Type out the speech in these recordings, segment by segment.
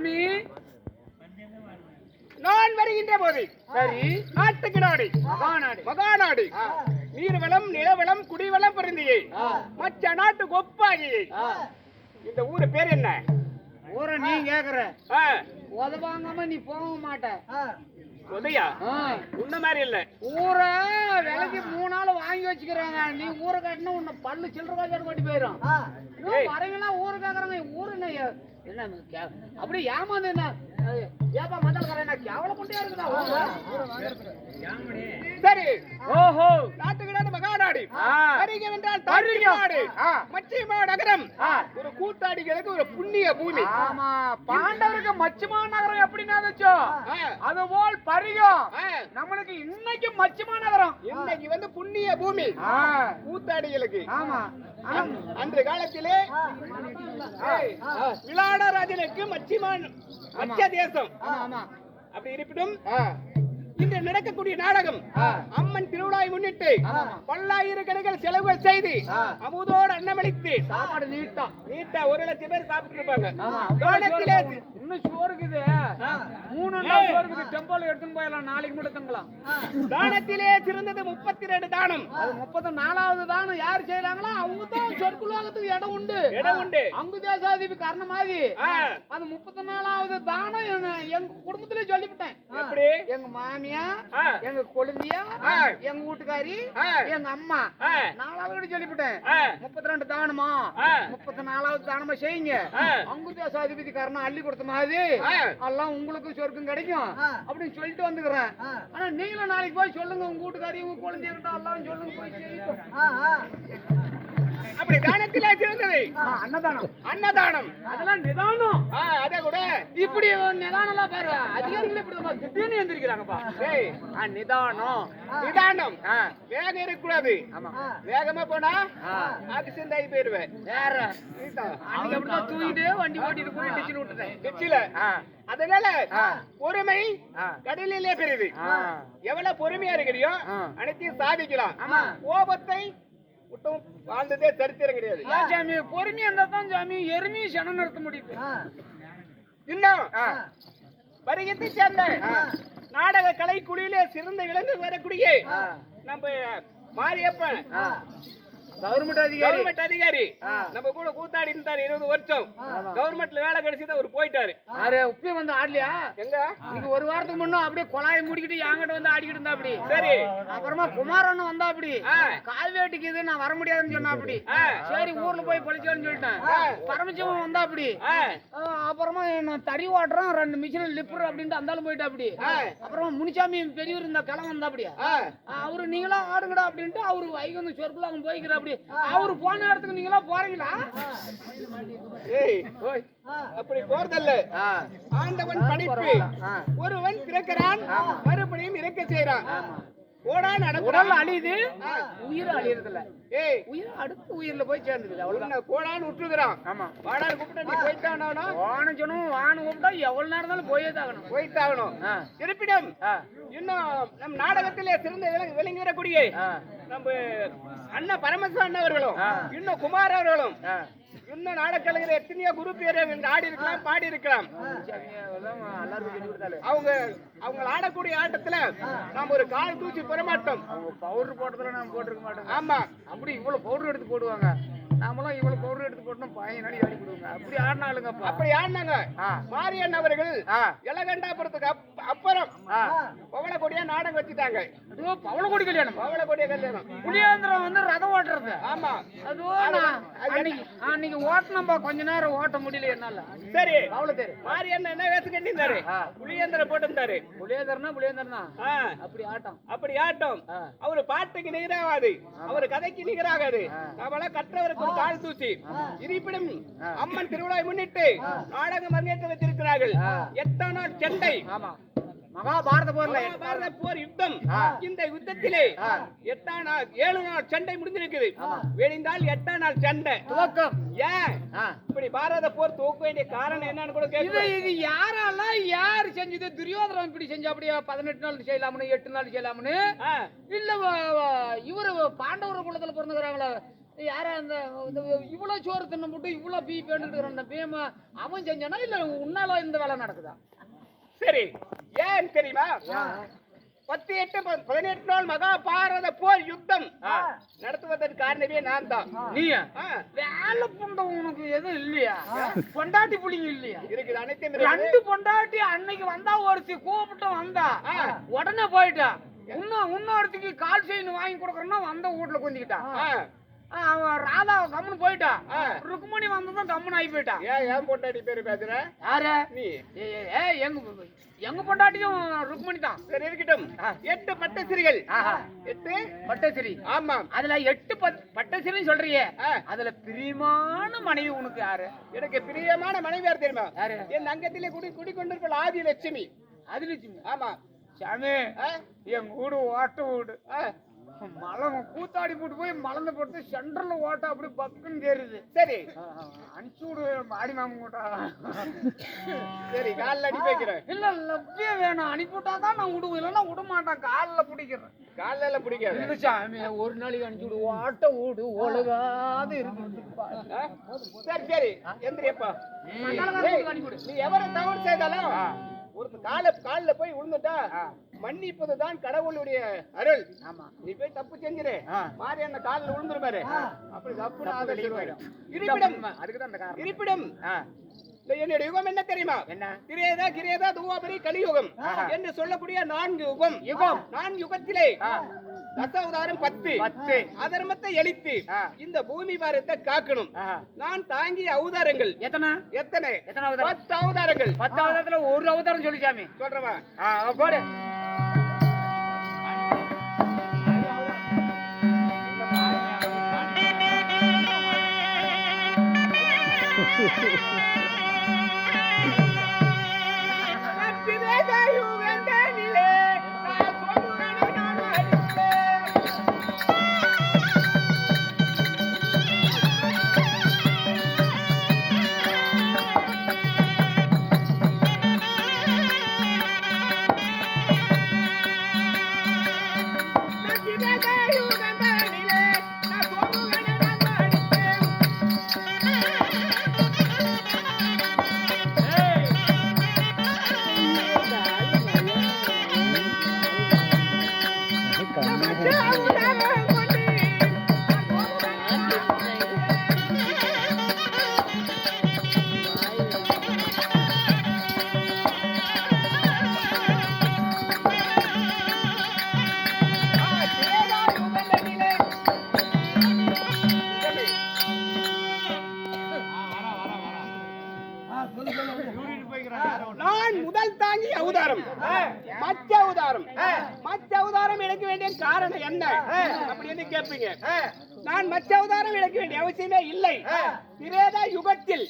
சாமி நான் வருகின்ற போது சரி நாட்டுக்கு நாடு மகாநாடு நீர்வளம் நிலவளம் குடிவளம் பொருந்தியே மற்ற நாட்டு ஒப்பாகியே இந்த ஊரு பேர் என்ன? ஊரை நீ கேக்குற உதவாங்காம நீ போக மாட்ட. உதயா உன்ன மாதிரி இல்ல. ஊரை விலைக்கு 3 நாள் வாங்கி வச்சுக்கிறாங்க. நீ ஊரை கட்டினா உன்னை பல்லு சில்லற காய்ச்சி கொண்டு போயிடும். வரவெல்லாம் ஊரு கேக்குறாங்க. ஊரு என்ன அப்படி ஏமாந்து என்ன ஏப்பா மதல்காரன் கேவல கொண்டே இருக்குதா? சரி ஓஹோ நாட்டுக்கு நாடு மகாநாடு அறிக என்றால் நாடு மச்சிமா நகரம் ஒரு கூத்தாடிகளுக்கு ஒரு புண்ணிய பூமி. ஆமா பாண்டவருக்கு மச்சிமா நகரம் எப்படின்னா வச்சோ அதுபோல் பரிகம் நம்மளுக்கு இன்னைக்கு மச்சிமா நகரம் இன்னைக்கு வந்து புண்ணிய பூமி கூத்தாடிகளுக்கு. ஆமா அன்று காலத்திலே விளாடராஜனுக்கு மச்சிமான் மச்ச தேசம். அப்படி இருப்பினும் இன்று நடக்கக்கூடிய நாடகம் அம்மன் திருவிழாவை முன்னிட்டு பல்லாயிரக்கணக்கில் செலவுகள் செய்து அமுதோடு அன்னமளித்து சாப்பாடு நீட்டா ஒரு லட்சம் பேர் சாப்பிட்டு இருப்பாங்க. இன்னும் சோறுக்குது 3 நாள் சோறுக்குது. டெம்போல எடுத்துன்னு போயலாம். நாளைக்கு மட்டும் தங்கலாம். தானத்திலே சிறந்தது 32 தானம். அது 34வது தானம் யார் செய்யறாங்களோ அவங்க தான் சொற்குலோகத்துக்கு இடம் உண்டு. அங்கு தேசாதிபதி காரணமாகி அது 34வது தானம் எங்க குடும்பத்திலே சொல்லிவிட்டேன். எப்படி? எங்க மாமியா எங்க கொழுந்தியா எங்க வீட்டுக்காரி எங்க அம்மா 4வது சொல்லிவிட்டேன். 32 தானமா 34வது தானமா செய்யுங்க. அங்கு தேசாதிபதி காரணம் அள்ளி கொடுத்த மாதிரி எல்லாம் உங்களுக்கு சொர்க்கம் கிடைக்கும் அப்படின்னு சொல்லிட்டு வந்துக்கிறேன். ஆனா நீங்களும் நாளைக்கு போய் சொல்லுங்க உங்க வீட்டுக்காரி உங்க குழந்தைகிட்ட எல்லாம் சொல்லுங்க போய் செய்யும். அப்படி தானத்திலே சிறந்தது அன்னதானம். அதெல்லாம் நிதானம். அதே கூட இப்படி நிதானம் பாரு. அதிகாரிகள் இப்படி திடீர்னு எந்திரிக்கிறாங்கப்பா. நிதானம் வேகம் இருக்கக்கூடாது. வேகமா போனா ஆக்சிடென்ட் ஆகி போயிருவேன். வேற அன்னைக்கு அப்படிதான் தூக்கிட்டு வண்டி ஓட்டிட்டு போய் டிச்சில் விட்டுட்டேன். டிச்சில அதனால பொறுமை கடலிலே பெரியது. எவ்வளவு பொறுமையா இருக்கிறியோ அனைத்தையும் சாதிக்கலாம். கோபத்தை விட்டும் வாழ்ந்ததே சரித்திரம் கிடையாது. சாமி பொறுமையா இருந்தா தான் சாமி எருமையை சனம் நிறுத்த முடியுது. இன்னும் வருகத்தை சேர்ந்த நாடக கலை குழியிலே சிறந்த விளங்கு வரக்கூடிய நம்ம மாரியப்பன் கவர்மெண்ட் அதிகாரி நம்ம கூட கூத்தாடி இருந்தாரு 20 வருஷம். கவர்மெண்ட்ல வேலை கிடைச்சது அவர் போயிட்டாரு. உப்பே வந்து ஆடலையா? எங்க நீங்க ஒரு வாரத்துக்கு முன்னும் அப்படியே கொலாயை முடிக்கிட்டு என்கிட்ட வந்து ஆடிக்கிட்டு இருந்தா அப்படி. சரி அப்புறமா குமாரன் வந்தா அப்படி கால்வேட்டுக்கு இது நான் வர முடியாதுன்னு சொன்னா அப்படி. சரி ஊர்ல போய் பழிச்சோன்னு சொல்லிட்டேன். பரமசிவம் வந்தா அப்படி. அப்புறமா நான் தறி ஓட்டுறேன் 2 மிஷின் லிப்பர் அப்படின்ட்டு அந்தாலும் போயிட்டா அப்படி. அப்புறமா முனிசாமி பெரியவர் இந்த கிளம்ப வந்தா அப்படியா அவரு நீங்களா ஆடுங்கடா அப்படின்ட்டு அவரு வைகந்து சொற்குள்ள அவங்க போய்க்கிற அப்படி. அவரு போன இடத்துக்கு நீங்களா போறீங்களா? அப்படி போறதல்ல. ஆண்டவன் படைப்பு ஒருவன் பிறக்கிறான் மறுபடியும் இறக்க செய்யறான். ஓடான் உடல் அழியுது உயிர் அழியறதில்ல. உயிர் அடுத்த உயிர்ல போய் சேர்ந்துக்குது. அவ்வளவுதான். கோடான்னு விட்டுருக்கிறான். ஆமா வாடான்னு கூப்பிட்டா நீ போயிட்டானோ வான்னு சொன்னோம். வான்னு கூப்பிட்டா எவ்வளவு நேரம் இருந்தாலும் போயிட்டாகணும். இருப்பிடம் இன்னும் நம் நாடகத்திலே சிறந்த விளங்கி வரக்கூடிய நம்ம அண்ணா பரமசிவ அண்ணா அவர்களும் இன்னும் குமார் அவர்களும் இன்னும் நாடகலைஞர் எத்தனையோ குரு பேரை ஆடி இருக்கலாம் பாடி இருக்கலாம். அவங்க ஆடக்கூடிய ஆட்டத்துல நாம ஒரு கால் தூச்சி பெற மாட்டோம். அவங்க பவுடர் போட்டதுல நாம போட்டிருக்க மாட்டோம். ஆமா அப்படி இவ்வளவு பவுடர் எடுத்து போடுவாங்க. நாமளும் இவ்வளவு பவுடர் எடுத்து போட்டோம். பயனாடி ஆடி போடுவாங்க. அப்படி ஆடினாலுங்க அப்படி ஆடினாங்க. மாரியன் அவர்கள் எலகண்டாபுரத்துக்கு அப்புறம் பவளக்கொடியா நாடகம் வச்சுட்டாங்க. பவளக்கொடி கல்யாணம் புளியேந்திரம் வந்து ரதம் ஓட்டுறது. ஆமா அன்னைக்கு ஓட்டணும்பா கொஞ்ச நேரம் ஓட்ட முடியல என்னால. சரி அவ்வளவு தெரியும். மாரியன் என்ன வேஷம் கட்டிருந்தாரு? புளியேந்திரம் போட்டிருந்தாரு. புளியேந்திரம் தான் அப்படி ஆட்டம். அவரு பாட்டுக்கு நிகராகாது. அவரு கதைக்கு நிகராகாது. நம்மள கற்றவருக்கு ஒரு கால் தூசி. இருப்பினும் அம்மன் திருவிழாவை முன்னிட்டு நாடகம் அரங்கேற்ற வைத்திருக்கிறார்கள். 8 நாள் சண்டை. மகாபாரத போர் யுத்தம். இந்த யுத்தத்திலே 7 நாள் சண்டை முடிந்திருக்குது. வெளிந்தால் 8 நாள் சண்டை துவக்கம். ஏன் இப்படி பாரத போர் துவக்க வேண்டிய காரணம் என்னன்னு கூட கேட்கிறேன். இது யாரெல்லாம் யார் செஞ்சது? துரியோதனன் இப்படி செஞ்சா அப்படியே 18 நாள் செய்யலாம்னு 8 நாள் செய்யலாம்னு இல்ல இவரு பாண்டவர் குலத்துல பிறந்துக்கிறாங்களா யாரா அந்த இவ்வளவு சோறு தின்ன போட்டு இவ்வளவு பீ பேண்டுட்டு அந்த பீம அவன் செஞ்சானா இல்ல உன்னால இந்த வேலை நடக்குதா? சரி, ஏன் தெரியுமா? 18 நாள் மகாபாரத போர் யுத்தம் நடத்துவதற்கு காரணமே நான் தான். நீயா? வேலை புண்ட உனக்கு எதுவும் இல்லையா? பொண்டாட்டி புள்ளிங்க இல்லையா? இருக்குது, அனைத்தும் 2 பொண்டாட்டி அன்னைக்கு வந்தா ஒருத்தி கூப்பிட்டு வந்தா உடனே போயிட்டா. இன்னொருத்திக்கு கால் செயின் வாங்கி கொடுக்கறேன்னா வந்த வீட்டுல குந்திக்கிட்டா. ராதா கம்முன்னு போயிட்டா. ருக்மணி வந்ததும் கம்முன்னு ஆகி போயிட்டா. ஏன் பொண்டாட்டி பேரு பேசுற? யாரு நீ? எங்க பொண்டாட்டியும் ருக்மணி தான். சரி, இருக்கட்டும். 8 பட்டசிரிகள். 8 பட்டசிரி. ஆமா, அதுல 8 பட்டசிரின்னு சொல்றியே, அதுல பிரியமான மனைவி உனக்கு யாரு? எனக்கு பிரியமான மனைவி யார் தெரியுமா? யாரு? என் அங்கத்திலே குடிக்கொண்டிருப்ப ஆதிலட்சுமி. ஆதிலட்சுமி? ஆமா சாமி, எங்க வீடு ஓட்ட வீடு. மலை கூத்தாடி போட்டு போய் மலர்ந்து போட்டு சென்டர்ல ஓட்ட அப்படி பக்குன்னு தெரியுது. சரி, அனுப்பிச்சு விடு மாடி மாமன் கூட்டா. சரி, காலில் அடி வைக்கிறேன். இல்ல லவ்வே வேணும், அனுப்பிவிட்டாதான் நான் விடுவேன், இல்லைன்னா விட மாட்டேன். காலில் பிடிக்கிறேன். காலில் எல்லாம் பிடிக்காது சாமி. ஒரு நாளைக்கு அனுப்பிச்சு விடு, ஓட்ட வீடு ஒழுகாது இருக்கு. சரி சரி, எந்திரியப்பா. நீ எவரை தவறு செய்தாலும் ஒரு காலில் போய் விழுந்துட்டா மன்னிப்பதுதான் கடவுளுடைய அருள். ஆமா, நீ போய் தப்பு செஞ்சிரு, மாறி அந்த காலில் விழுந்துருப்பாரு. அப்படி தப்பு இருப்பிடம். அதுக்குதான் அந்த காரணம். இருப்பிடம். என்னுடைய யுகம் என்ன தெரியுமா? என்ன? கிரேதா கிரேதா துவாபரி கலியுகம் என்று சொல்லக்கூடிய 4 யுகம். 4 யுகத்திலே தசாவதாரம் 10 அதர்மத்தை எளித்து இந்த பூமி பாரத்தை காக்கணும். நான் தாங்கிய அவதாரங்கள் எத்தனை? 10 அவதாரங்கள். 10 அவதாரத்துல ஒரு அவதாரம் சொல்லி சாமி சொல்றவா போடு. நான் முதல் தாங்கி அவதாரம் மச்ச அவதாரம். மச்ச அவதாரம் எடுக்க வேண்டிய காரணம் என்ன அப்படின்னு கேட்பீங்க. நான் மச்ச அவதாரம் எடுக்க வேண்டிய அவசியமே இல்லை. திரேதா யுகத்தில்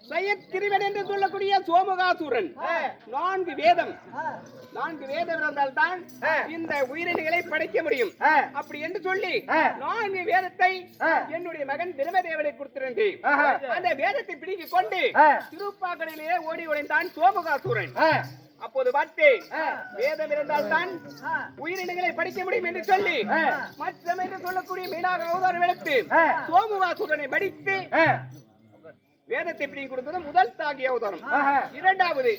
சயத்திரிவன் என்று சொல்லக்கூடிய சோமகாசுரன் 4 வேதம் இருந்தால் தான் இந்த உயிரினங்களை படைக்க முடியும். அப்படி என்று சொல்லி 4 வேதத்தை என்னுடைய மகன் பிரம்மதேவனை கொடுத்திருந்தேன். அந்த வேதத்தை பிடிக்க கொண்டு திருப்பாக்கடையிலேயே ஓடி உடைந்தான் சோமகாசுரன். அப்போது பார்த்தேன், வேதம் இருந்தால் தான் உயிரினங்களை படிக்க முடியும் என்று சொல்லி மச்சம் என்று சொல்லக்கூடிய மீனாக அவதாரம் எடுத்து சோமகாசுரனை படித்து வேதத்தை பிடிக்க கொடுத்தது முதல் தாகிய அவதாரம். இரண்டாவது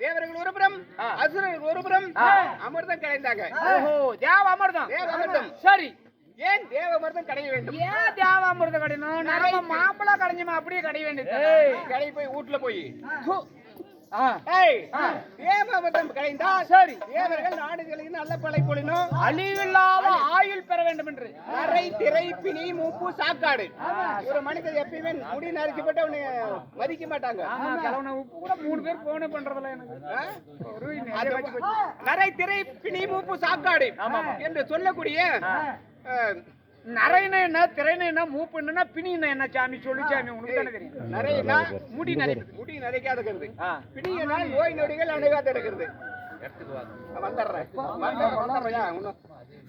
தேவர்கள் ஒருபுறம் அசுரர்கள் ஒருபுறம் அமிர்தம் கிடைந்தாங்க. ஓஹோ தேவ அமிர்தம். தேவ அமிர்தம். சரி ஏன் தேவ அமிர்தம் கடைய வேண்டும்? ஏன் தேவ அமிர்தம் கடையணும்? நம்ம மாம்பழ கடைஞ்சுமா அப்படியே கடை வேண்டியது. கடை போய் வீட்டுல போய் ஏய் தேவ அமிர்தம் கடைந்தால் சரி தேவர்கள் நாடுகளின் நல்ல பழை பொழினும் அழிவில்லாத ஆயுள் பெற வேண்டும் என்று நரை திரை பிணி மூப்பு சாக்காடு. ஒரு மனிதர் எப்பயுமே முடி நரைக்கப்பட்ட அவனை மதிக்க மாட்டாங்க. கிழவனை உப்பு கூட 3 பேர் போன பண்றதுல எனக்கு நரை திரை பிணி மூப்பு சாக்காடு என்று சொல்லக்கூடிய நரைனா என்ன, திரைனா என்ன, மூப்பு என்ன, பிணினா என்ன சாமி சொல்லு சாமி, உனக்கு தானே தெரியும். நரைனா முடி முடி நரைக்காத இருக்கிறது, பிணினா நோய் நொடிகள் அணுகாத இருக்கிறது.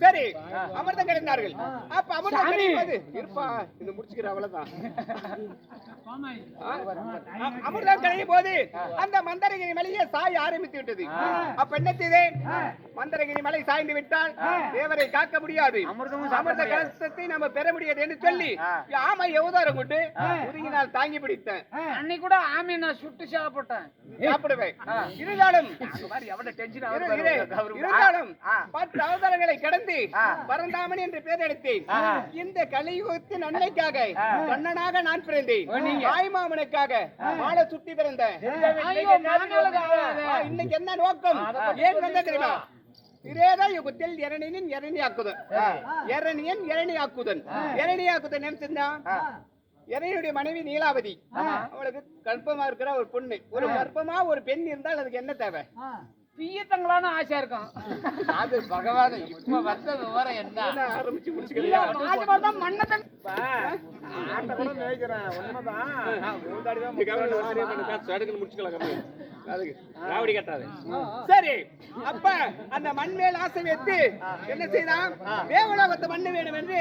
சரி அமிர்தம் கிடைந்தார்கள். அப்ப அமிர்தம் கிடைப்பது இருப்பா இது முடிச்சுக்கிற அவ்வளவுதான். அமிர்தம் கிடைக்கும் போது அந்த மந்தரகிரி மலையை சாய ஆரம்பித்து விட்டது. அப்ப என்ன செய்தே, மந்தரகிரி மலை சாய்ந்து விட்டால் தேவரை காக்க முடியாது, அமிர்த கலசத்தை நம்ம பெற முடியாது என்று சொல்லி ஆமை எவதாரம் கொண்டு உருகினால் தாங்கி பிடித்தேன். அன்னைக்கு கூட ஆமை நான் சுட்டு சாப்பிட்டேன், சாப்பிடுவேன். இருந்தாலும் இருந்தாலும் 10 அவதாரங்களை கடந்து பரந்தாமன் என்று பெயர் எடுத்தேன். இந்த கலியுகத்தின் நன்மைக்காக கண்ணனாக நான் பிறந்தேன், தாய்மாமனுக்காக வாழ சுத்தி பிறந்தேன். இன்னைக்கு என்ன நோக்கம், ஏன் வந்த தெரியுமா? இதேதா யுகத்தில் இரணியன் இரணியாக்குதன், இரணியன் இரணியாக்குதன், இரணியாக்குதன் நினைச்சிருந்தா இரணியுடைய மனைவி நீலாவதி. அவளுக்கு கற்பமா இருக்கிற ஒரு பொண்ணு, ஒரு கற்பமா ஒரு பெண் இருந்தால் அதுக்கு என்ன தேவை? பியத்தங்களான ஆசை இருக்கும். அது பகவான் இப்ப வந்த விவரம் என்ன ஆரம்பிச்சு முடிச்சுக்கலாம். மன்னதன் சரி அப்ப அந்த மண் மேல் ஆசை வைத்து என்ன செய்தான், தேவலோகத்து மண்ணு வேணும் என்று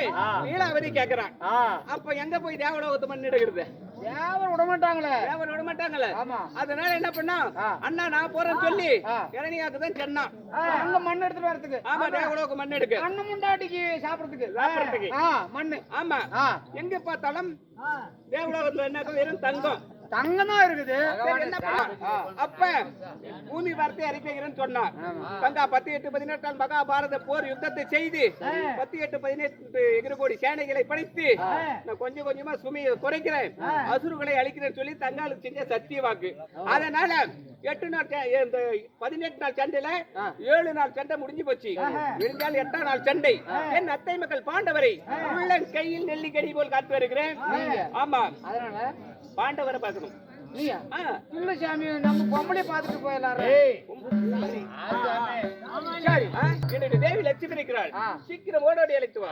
நீலாவதி கேட்கிறான். அப்ப எங்க போய் தேவலோகத்து மண் எடுக்கிறது? தேவர் விடமாட்டாங்களே, தேவர் விடமாட்டாங்களே. அதனால என்ன பண்ணா, அண்ணா நான் போறேன்னு சொல்லி இரணியாக்குதான் சொன்னா அங்க மண் எடுத்துட்டு வரதுக்கு. ஆமா தேவலோக மண் எடுக்க, அண்ணன் முண்டாட்டிக்கு சாப்பிடறதுக்கு மண்ணு. ஆமா எங்க பார்த்தாலும் தேவலோகத்துல என்ன வெறும் தங்கம் தங்கம் தான் இருக்குது. என்ன அப்ப பூமி வார்த்தை அறிக்கைகிறேன்னு சொன்னான். கங்கா 18-18 மகாபாரத போர் யுத்தத்தை செய்து 18-18 எகிரகோடி சேனைகளை படைத்து நான் கொஞ்சம் கொஞ்சமா சுமையை குறைக்கிறேன், அசுரர்களை அழிக்கிறேன்னு சொல்லி தங்காளுக்கு செஞ்ச சத்திய வாக்கு. அதனால 8 நாள் 18 நாள் சண்டையில 7 நாள் சண்டை முடிஞ்சு போச்சு. விழுந்தால் 8ஆம் நாள் சண்டை. என் அத்தை மக்கள் பாண்டவரை உள்ளன் கையில் நெல்லிக்கடி போல் காத்து வருகிறேன். ஆமா அதனால பாண்டவரை பார்க்கணும். இல்ல சாமி நம்ம பொம்பளை பார்த்துட்டு போயிடலாம். தேவி லட்சுமி இருக்கிறாள், சீக்கிரம் ஓடோடி அழைத்து வா.